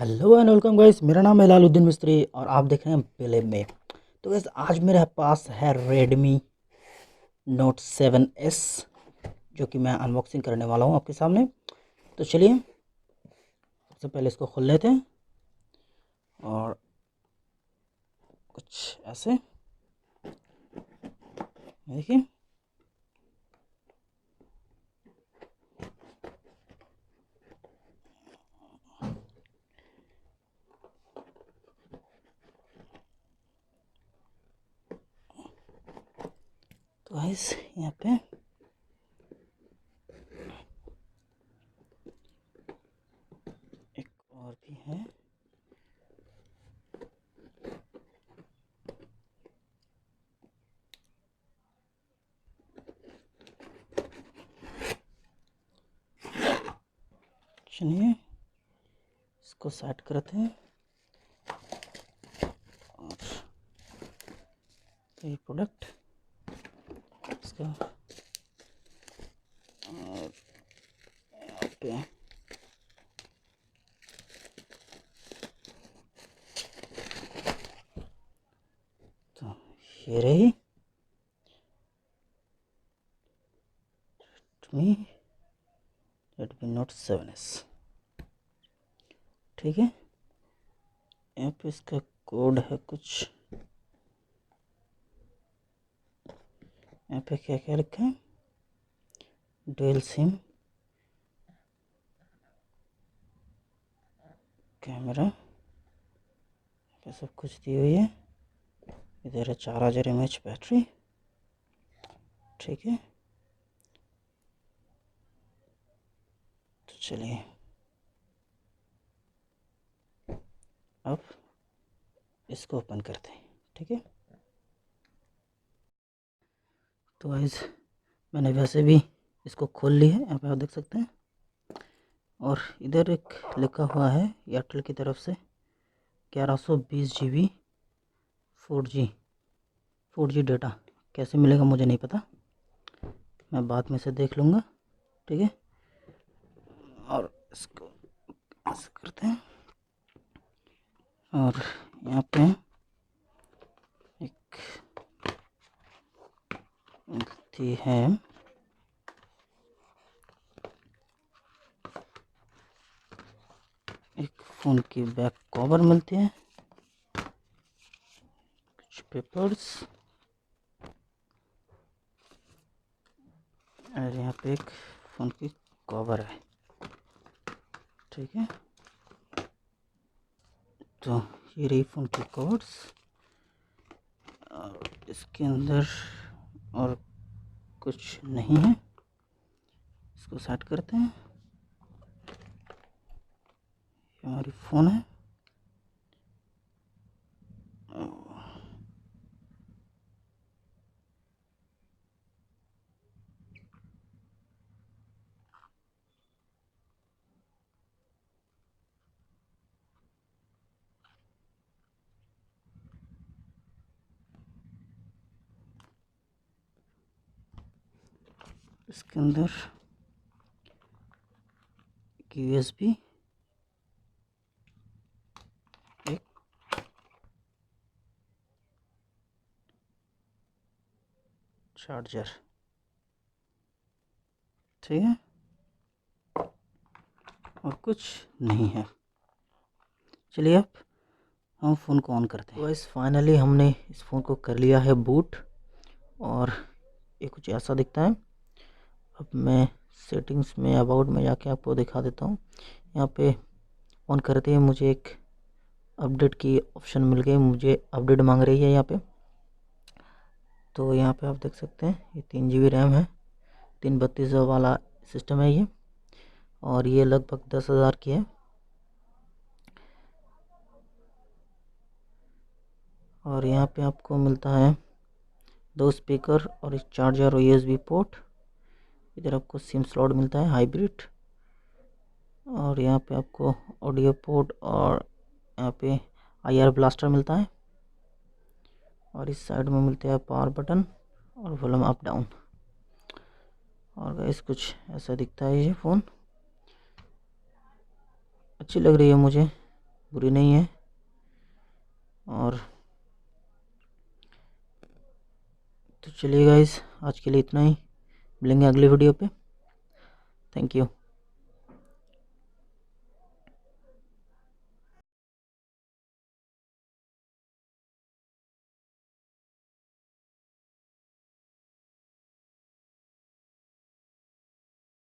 Hello and welcome guys, मेरा नाम है लालुद्दीन मिस्त्री और आप देख रहे हैं बेले में। तो गाइस आज मेरे पास है Redmi Note 7S जो कि मैं अनबॉक्सिंग करने वाला हूं आपके सामने। तो चलिए सबसे पहले इसको खोल लेते हैं और कुछ ऐसे देखिए। तो गाइस यहाँ पे एक और भी है। चलिए इसको सेट करते हैं और ये प्रोडक्ट इसका और यहाँ पे तो ये रही Redmi Note 7S। ठीक है, यहाँ पे इसका कोड है कुछ, यहाँ पे क्या क्या लिखा है, डुअल सिम, कैमरा, ये सब कुछ दी हुई है। इधर है 4000 mAh बैटरी। ठीक है, तो चलिए अब इसको ओपन करते हैं। ठीक है, तो गाइस मैंने वैसे भी इसको खोल ली है, यहाँ पे आप देख सकते हैं। और इधर एक लिखा हुआ है एयरटेल की तरफ से 1120 GB 4G डाटा। कैसे मिलेगा मुझे नहीं पता, मैं बाद में से देख लूँगा। ठीक है, और इसको ऐसे करते हैं और यहाँ पे एक थी है एक फ़ोन की बैक कवर मिलती है, कुछ पेपर्स और यहाँ पे एक फ़ोन की कवर है। ठीक है, तो ये रही फ़ोन की कवर्स और इसके अंदर और कुछ नहीं है। इसको सेट करते हैं, ये हमारी फ़ोन है। इसके अंदर USB, एक चार्जर। ठीक है, और कुछ नहीं है। चलिए अब हम फ़ोन को ऑन करते हैं। गाइस फाइनली हमने इस फ़ोन को कर लिया है बूट और ये कुछ ऐसा दिखता है। अब मैं सेटिंग्स में अबाउट में जाके आपको दिखा देता हूँ। यहाँ पे ऑन करते ही मुझे एक अपडेट की ऑप्शन मिल गई, मुझे अपडेट मांग रही है यहाँ पे। तो यहाँ पे आप देख सकते हैं ये 3 GB रैम है, 332 वाला सिस्टम है ये, और ये लगभग 10,000 की है। और यहाँ पे आपको मिलता है 2 स्पीकर और एक चार्जर और USB पोर्ट। इधर आपको सिम स्लॉट मिलता है हाइब्रिड, और यहाँ पे आपको ऑडियो पोर्ट और यहाँ पे IR ब्लास्टर मिलता है। और इस साइड में मिलते हैं पावर बटन और वॉल्यूम अप डाउन। और गाइस कुछ ऐसा दिखता है ये फ़ोन, अच्छी लग रही है मुझे। बुरी नहीं है। और तो चलिए गाइस, आज के लिए इतना ही। मिलेंगे अगली वीडियो पे। Thank you.